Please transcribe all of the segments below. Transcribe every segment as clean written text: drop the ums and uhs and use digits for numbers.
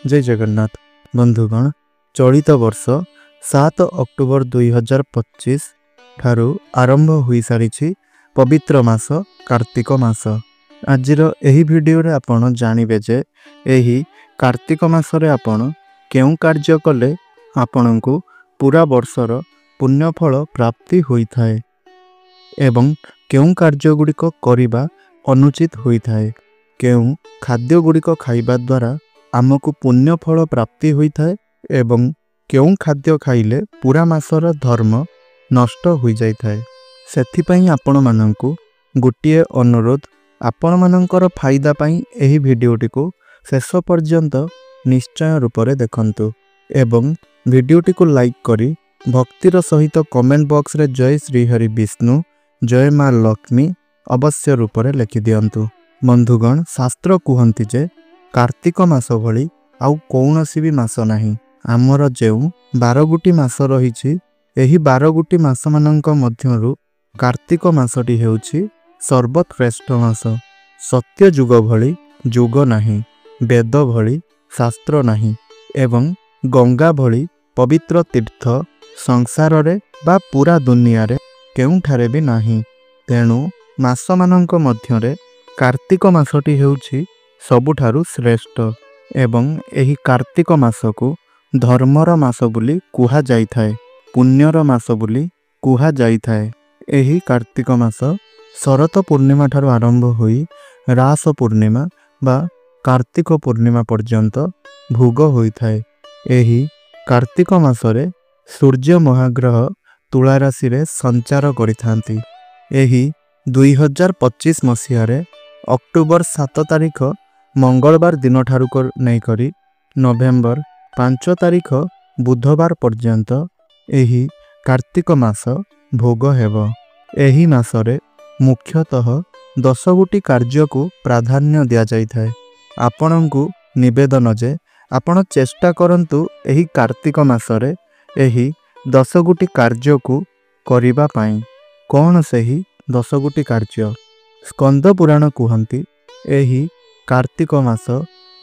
जय जगन्नाथ बंधुगण। चलित वर्ष 7 अक्टोबर 2025 ठारू आरंभ हो सारी पवित्र मास कार्तिक मास। आजिर एही वीडियो रे आपण जानिबे जे एही कार्तिक मासरे आपण केउ कार्य कले आपनकु पूरा वर्षर पुण्यफल प्राप्ति होई थाए एवं केउ कार्य गुड़िक करिबा अनुचित होई थाए। केउ खाद्य गुड़िक खाइबा द्वारा आमको पुण्यफल प्राप्ति होई थाए एवं केउ खाद्य खाइले पूरा मासर धर्म नष्ट होई जाई थाए। सेथिपई आपण माननकु गोटिए अनुरोध, आपण माननकर फायदा पई एही भिडियोटी को शेष पर्यंत निश्चय रूप से देखंतु एवं भिडियोटी को लाइक करी भक्तिर सहित कमेंट बॉक्स रे जय श्री हरि विष्णु जय माँ लक्ष्मी अवश्य रूप से लिखि दियंतु। बंधुगण, शास्त्र कहती जे कार्तिक मास भली आउ कौनसी भी मास नहीं। आमर जेउ 12 गोटी मास रही एही 12 गोटी मास मानक मध्यरु कार्तिक मासटी हेउछि सर्वश्रेष्ठ मास। सत्य जुग भली जुग नहीं, वेद भली शास्त्र नहीं एवं गंगा भली पवित्र तीर्थ संसार रे बा पूरा दुनिया रे केउठारे भी नहीं। तेणु मास मानक मध्यरे कार्तिक मासटी हेउछि सबुठारु श्रेष्ठ एवं एही कार्तिक मासकु धर्मर मास बोली कुहा जाई थाए, पुण्यर मास बोली कुहा जाई थाए। एही कार्तिक मास शरत पूर्णिमा ठारु आरंभ होई रास पूर्णिमा बा कार्तिक पूर्णिमा पर्यंत भोग होई थाए। एही कार्तिक मासरे सूर्य महाग्रह तुला राशि रे संचार करिथांती। एही 2025 मसीहारे अक्टोबर 7 तारिख मंगलवार दिन ठारू नहीं करी नवेम्बर 5 तारिख बुधवार पर्यंत एही कार्तिक मास भोग हेब। एही मासरे मुख्यतः 10 गोटी कार्य को प्राधान्य दिया जाई थाए। आपणकु निवेदन जे आपण चेष्टा करंतु एही कार्तिक मासरे एही 10 गोटी कार्य को करिबा पाई। कौन सही 10 गोटी कार्य? स्कंद पुराण कहती एही कार्तिक मास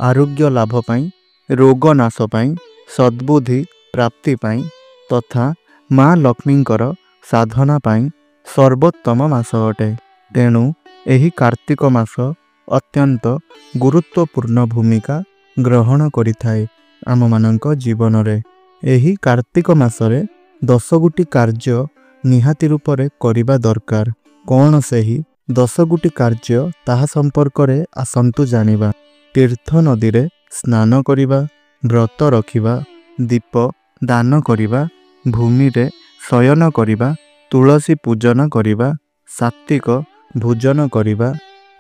आरोग्य लाभ पाई, रोग नाश पाई, सद्बुद्धि प्राप्ति पाई तथा माँ लक्ष्मींकर साधना पाई सर्वोत्तम मास अटे। तेणु एही कार्तिक मास अत्यंत गुरुत्वपूर्ण भूमिका ग्रहण करिथाए आम मानक जीवन रे। एही कार्तिक मासरे 10 गोटी कार्य निहाती रूपरे करिबा दरकार। कौन सही 10 गोटी कार्य ताहा संपर्क रे आसंतु जानिबा। तीर्थ नदी रे स्नान करिबा, व्रत रखिबा, दीप दान करिबा, भूमि रे शयन करिबा, तुलसी पूजन करिबा, सात्विक भोजन करिबा,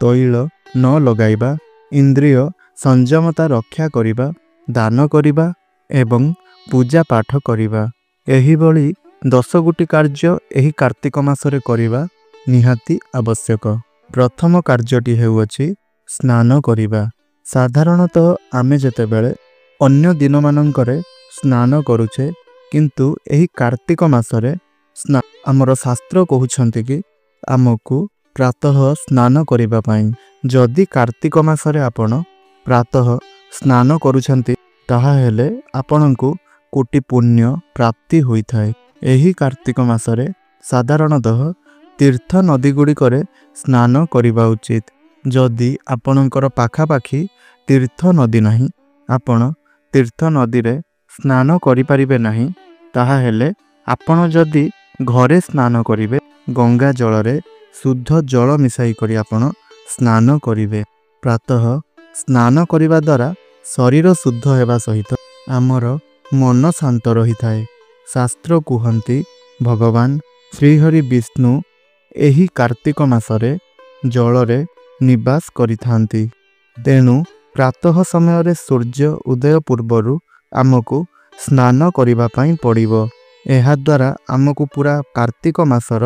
तैल न लगाइबा, इंद्रिय संयमता रक्षा करिबा, दान करिबा एवं पूजा पाठ करिबा। एही बळी 10 गोटी कार्य एही कार्तिक मासरे करिबा निहाती आवश्यक। प्रथम कार्यटी हेउछि स्नान करिबा। साधारणतः आमे जेतेबेले अन्य दिन मानंकरे स्नान करूछे किंतु एही कार्तिक मासरे आमर शास्त्र कहउछन्ति कि आमको प्रातः स्नान करिबा पाई। जदि कार्तिक मासरे आपण प्रातः स्नान करूछन्ति ताहा हेले आपणको कोटि पुण्य प्राप्ति होई थाए। एही कार्तिक मासरे साधारणतः तीर्थ नदी गुड़िकरे स्नान करिबा उचित। जदि आपणकर पाखापाखी तीर्थ नदी नहीं, आपण तीर्थ नदी रे स्नान करि परिबे नहीं, ताहा हेले आपण जदि घरे स्नान करिबे गंगा जल रे शुद्ध जल मिसाई करी आपण स्नान करिबे। प्रातः स्नान करिबा द्वारा शरीर शुद्ध हेबा सहित आमर मन शांत रही थाए। शास्त्र कहती भगवान श्रीहरि विष्णु एही कार्तिक मासरे जलरे निवास करिथांती। तेणु प्रातः समय रे सूर्य उदय पूर्वरु आमको स्नान करिबा पाई पड़िबो। एहा द्वारा आमको पूरा कार्तिक मासर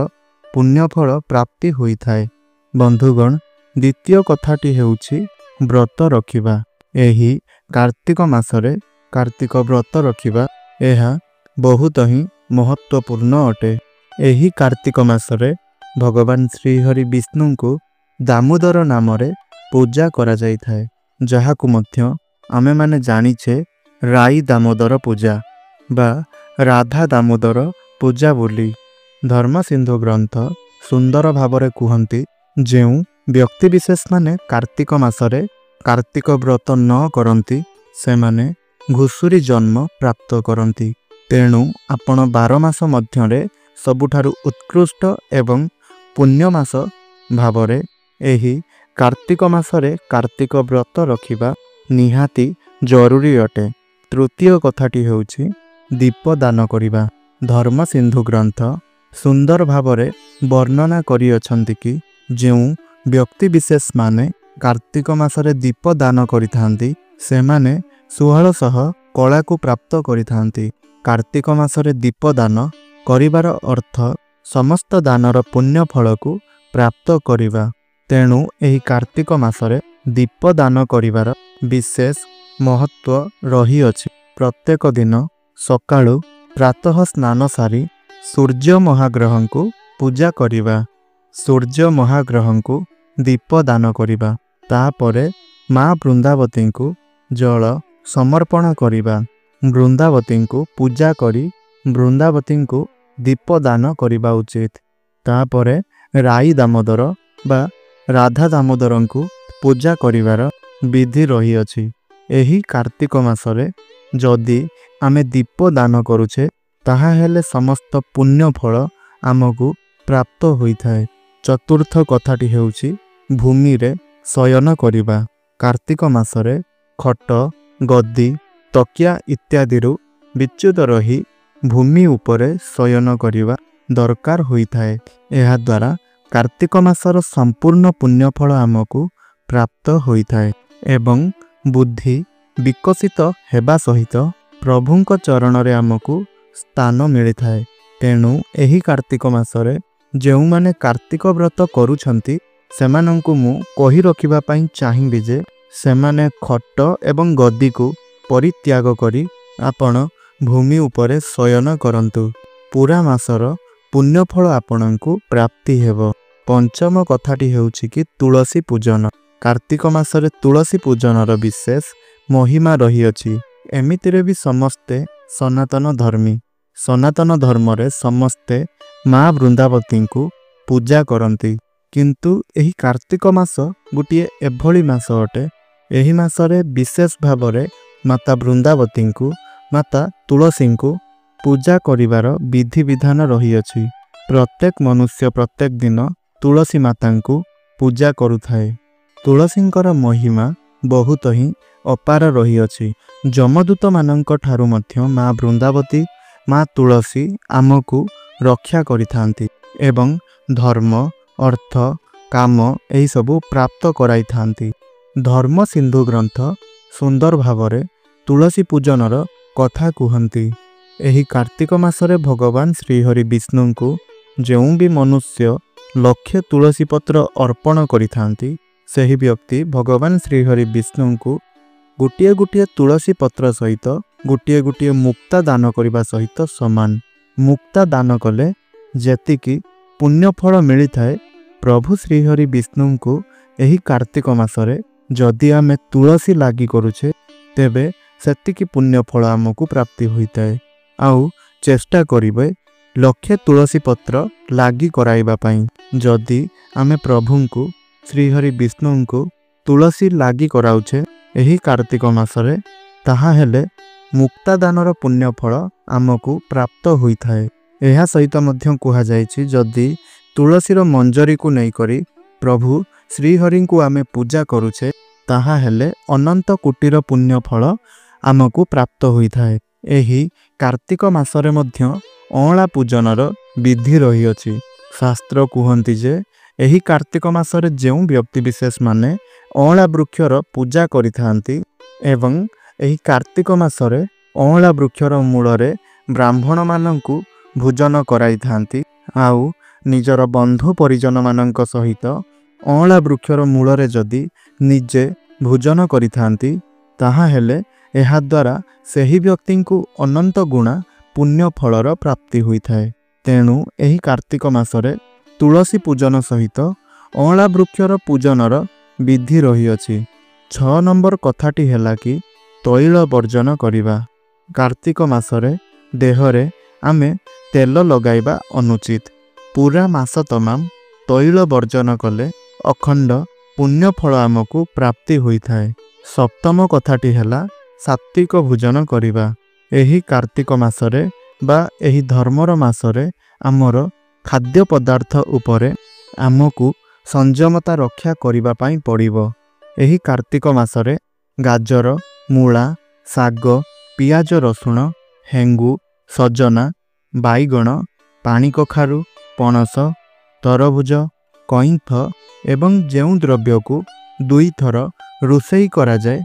पुण्यफल प्राप्ति होई थाए। बंधुगण, द्वितीय कथाटी हेउछि व्रत रखिबा। एही कार्तिक मासरे कार्तिक व्रत रखिबा एहा बहुत ही महत्वपूर्ण अटे। एही कार्तिक मासरे भगवान श्रीहरि विष्णु को दामोदर नाम रे पूजा करा जाई थाए, जहाकु मध्य आमे माने जानिछे राई दामोदर पूजा बा राधा दामोदर पूजा बोली। धर्म सिंधु ग्रंथ सुंदर भावरे कुहंती जेउ व्यक्ति विशेष माने कार्तिक मासरे कार्तिक व्रत न करंती से माने घुसुरी जन्म प्राप्त करंती। तेणु आपण 12 मास मध्यरे सबुठारु उत्कृष्ट एवं पुण्य मास भावरे एही कार्तिक मासरे कार्तिक व्रत रखिबा निहाती जरूरी अटे। तृतीय कथाटी हेउछि दीपदान करिबा। धर्म सिंधु ग्रंथ सुंदर भावरे वर्णना करि अछंती कि जेउ व्यक्ति विशेष माने कार्तिक मासरे दीपदान करिथांती से माने 1600 कला को प्राप्त करिथांती। कार्तिक मासरे दीपदान करिबार अर्थ समस्त दानर पुण्य फल को प्राप्त करिबा। तेणु एही कार्तिक मासरे दीपदान करिबार विशेष महत्व रही अछि। प्रत्येक दिन सकाळु प्रातः स्नान सारी सूर्य महाग्रह को पूजा करिबा। सूर्य महाग्रह को दीपदान करिबा। तापरे माँ वृंदावती को जल समर्पण करिबा। वृंदावती को पूजा करी वृंदावती को दीपदान करिबा उचित। तापरे राई दामोदर बा राधा दामोदर को पूजा करिवार विधि रही अछि। एही कार्तिक मासरे जदि आमे दीपदान करुछे ताहा हेले समस्त पुण्य फल आमको प्राप्त होइथाय। चतुर्थ कथाटी हेउछि भूमि रे शयन करिबा। कार्तिक मासरे खट गद्दी तकिया इत्यादि विच्युत रही भूमि उपरे शयन करिबा दरकार होइथाय। एहा द्वारा कार्तिक मासर संपूर्ण पुण्य फल आमको प्राप्त होइथाय एवं बुद्धि विकसित हेबा सहित प्रभुंक चरण रे आमको स्थान मिलिथाय। तेणु एही कार्तिक मासरे जेउ माने कार्तिक व्रत करूछंती सेमानंकु मु कहि रखिबा पई चाहिबी जे सेमाने खट एवं गद्दी को परित्याग करी आपण भूमि उपरे शयन करंतु। पूरा मासर पुण्य फल आपणंकु प्राप्ति हेबो। पंचम कथाटी हेउछि कि तुलसी पूजन। कार्तिक मासरे तुलसी पूजनर विशेष महिमा रही अछि। एमितिरे भी समस्ते सनातन धर्मी। सनातन धर्म रे समस्ते माँ वृंदावती को पूजा करंती। किंतु एही कार्तिक मास गोटिए एभली मास अटे। एही मासरे विशेष भावरे माता वृंदावती को माता तुलसी को पूजा करिवार विधि विधान रही अछि। प्रत्येक मनुष्य प्रत्येक दिन तुलसी माता को पूजा करुथाए। तुलसींकर महिमा बहुत ही अपार रही अछि। जमदूत मानंक ठारु मध्य माँ वृंदावती माँ तुलसी आमको रक्षा करिथांती एवं धर्म अर्थ काम एही सबु प्राप्त कराई थांती। धर्म सिंधु ग्रंथ सुंदर भावरे तुलसी पूजनर कथा कुहंती। एही कार्तिक मासरे भगवान श्रीहरि विष्णु को जेउ भी मनुष्य लक्ष्य तुलसी पत्र अर्पण करिथांती सही व्यक्ति भगवान श्रीहरि विष्णु को गोटिए गोटिए तुलसी पत्र सहित गोटिए गोटिए मुक्ता दान करने सहित समान। मुक्ता दान कले जेतिकी पुण्य फल मिलता है प्रभु श्रीहरि विष्णु को एही कार्तिक मासरे जदि आमे तुलसी लागी करुछे तेबे सेतिकी पुण्य फल आमको प्राप्ति होता है। आउ चेष्टा करिबे लक्षे तुलसी पत्र लागी कराइबा पई। जदि आमे प्रभु को श्रीहरि विष्णु को तुलसी लागी कराउछे एही कार्तिक मासरे ताहा हेले मुक्तादानर पुण्य फल आमको प्राप्त होइथाए। एहा सहित मध्य कुहा जायछि जदि तुलसीर मंजरी को नहीं करी प्रभु श्रीहरि को आमे पूजा करुछे ताहा हेले अनंत कोटिर पुण्य फल आमको प्राप्त होइथाए। एही कार्तिक मासरे मध्य अँला पूजनर विधि रही अछि। शास्त्र कुहंती जे एही कार्तिक मासरे जेउ व्यक्ति विशेष माने अँला वृक्षर पूजा करिथांती एवं एही कार्तिक मासरे अँला वृक्षर मूलरे ब्राह्मण मानंकु भोजन कराई थांती। आउ निजर बंधु परिजन मानंक सहित अँला वृक्षर मूलरे जदि निजे भोजन करिथांती ताहा हेले एहा द्वारा सेही व्यक्ति को अनंत गुणा पुण्य फलर प्राप्ति होइथाए। तेणु एही कार्तिक मासरे तुलसी पूजन सहित अँला वृक्षर पूजनर विधि रही अछि। 6 नंबर कथाटी हेला कि तैल वर्जन करिबा। कार्तिक मासरे देहरे आमे तेल लगाइबा अनुचित। पूरा मास तमाम तैल वर्जन कले अखंड पुण्य फल आमको प्राप्ति होई थाए। सप्तम कथाटी हैला सात्विक भोजन करिबा। एही कार्तिक मासरे बा एही धर्मर मासरे आमर खाद्य पदार्थ उपरे आमको संयमता रक्षा करिबा पाई पड़िबो। एही कार्तिक मासरे गाजर, मूला, साग, पियाज रसुण, हेंगु, सजना, बाईगण, पानी कखारु, पणस, तरभुज, कईंथ एवं जेउ द्रव्य को 2 थर रोषेई करा जाए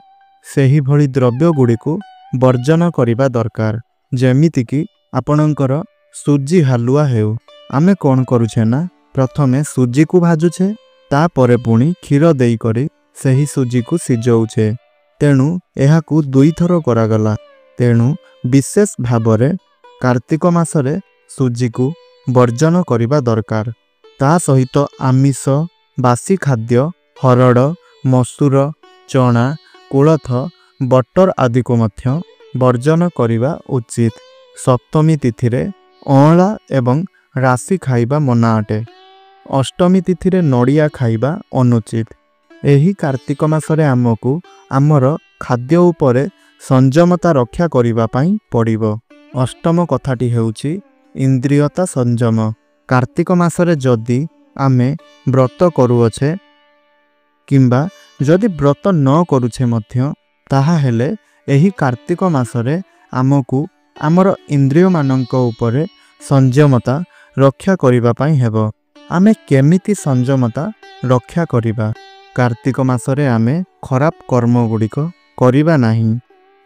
सेही भली द्रव्य गुड़ी को वर्जन करिबा दरकार। जेमिति कि आपणकर सुजी हालुआ हेउ। आमे कौन करुछे ना प्रथमे सुजी को भाजुछे तापरे पुणी क्षीर देई करी सेही सुजी को सिजौछे। तेणु एहाकू 2 थर करागला। तेणु विशेष भावरे कार्तिक मासरे सुजी को वर्जन करिबा दरकार। ता सहित आमिष, बासी खाद्य, हरड़, मसूर, चना, कोलथ, बटर आदि को मध्य वर्जन करिबा उचित। सप्तमी तिथिरे अँला एवं राशि खाइबा मना अटे। अष्टमी तिथिरे नड़िया खाइबा अनुचित। एही कार्तिक मासरे आमको आमर खाद्य उपरे संयमता रक्षा करिबा पाई पड़िबो। अष्टम कथाटी हेउची इंद्रियता संयम। कार्तिक मासरे जदि आमे व्रत करुअछे किंबा जदि व्रत न करुछे मध्य ताहा हेले एही कार्तिक मासरे आमको आमर इंद्रिय मानक उपरे संयमता रक्षा करिबा पाई हेबो। आमे केमिति संयमता रक्षा करिबा? कार्तिक मासरे आमे खराब कर्म गुड़िक करिबा नाही,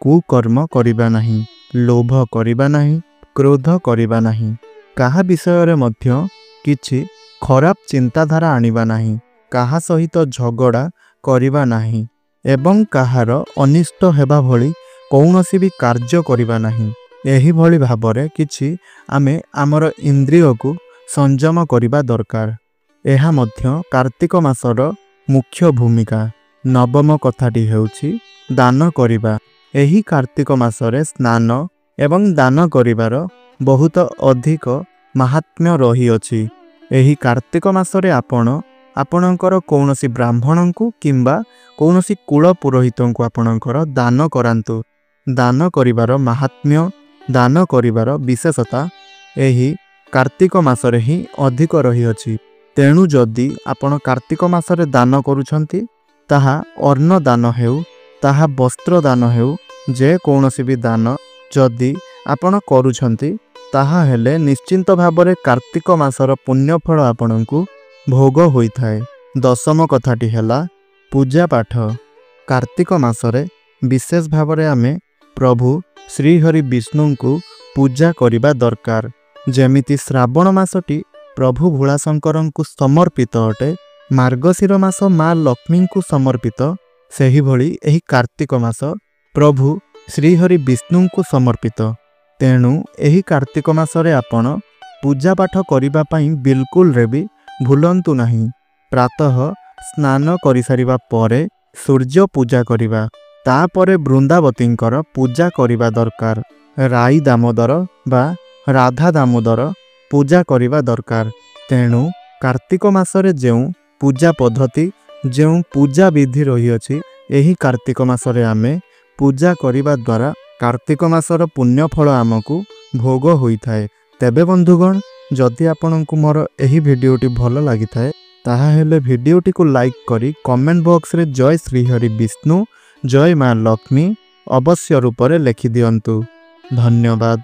कुकर्म करिबा नाही, लोभ करिबा नाही, क्रोध करिबा नाही, काहा विषय मध्य किछि खराब चिंताधारा आनिबा नाही, काहा सहित झगड़ा करिबा नाही एवं काहार अनिष्ट हेबा भली कौनसी भी कार्य करिबा नाही। एही भली भाबरे किछि आमे आमर इंद्रिय को संयम करिबा दरकार। एहा मध्य कार्तिक मासर मुख्य भूमिका। नवम कथाटी हेउछि दान करिबा। एही कार्तिक मासरे स्नान एवं दान करिबार बहुत अधिक महात्म्य रही अछि। एही कार्तिक मासरे आपणकर कौनसी ब्राह्मण को किंबा कौनसी कुल पुरोहित को आपणकर दान करांतु। दान करिबार महात्म्य, दान करिबार विशेषता एही कार्तिक मासरे ही अधिक रही अछि। तेणु जदि आपण कार्तिक मासरे दान करुछंती ताहा अन्न दान हेउ, ताहा वस्त्र दान हेउ, जे कौनसी भी दान जदि आपण करुछंती ताहा हेले निश्चिंत भावरे कार्तिक मासर पुण्य फल आपणको भोग होई थाए। दशम कथाटी हैला पूजा पाठ। कार्तिक मासरे विशेष भावरे आमे प्रभु श्रीहरि विष्णु को पूजा करिबा दरकार। जेमिति श्रावण मासटी प्रभु भोलाशंकर को समर्पित अटे, मार्गशीर मास माँ लक्ष्मी को समर्पित, सेही भली एही कार्तिक मास प्रभु श्रीहरि विष्णु को समर्पित। तेणु एही कार्तिक मासरे आपण पूजा पाठ करिबा पाई बिल्कुल रे भी भूलंतु नहीं। प्रातः स्नान करि सारिबा परे सूर्य पूजा करिबा, तापरे वृंदावतींकर पूजा करिबा दरकार। राई दामोदर बा राधा दामोदर पूजा करिबा दरकार। तेणु कार्तिक मासरे जेउ पूजा पद्धति, जेउ पूजा विधि रही अछि, एही कार्तिक मासरे आमे पूजा करिबा द्वारा कार्तिक मासर पुण्य फल आमको भोग होई थाए। तेबे बंधुगण, जदि आपनकु मोर एही भिडियोटी भल लागि थाए ताहा हेले भिडियोटी को लाइक करी कमेंट बॉक्स रे जय श्रीहरि विष्णु, जय माँ लक्ष्मी अवश्य रूप से लिखि दियंतु। धन्यवाद।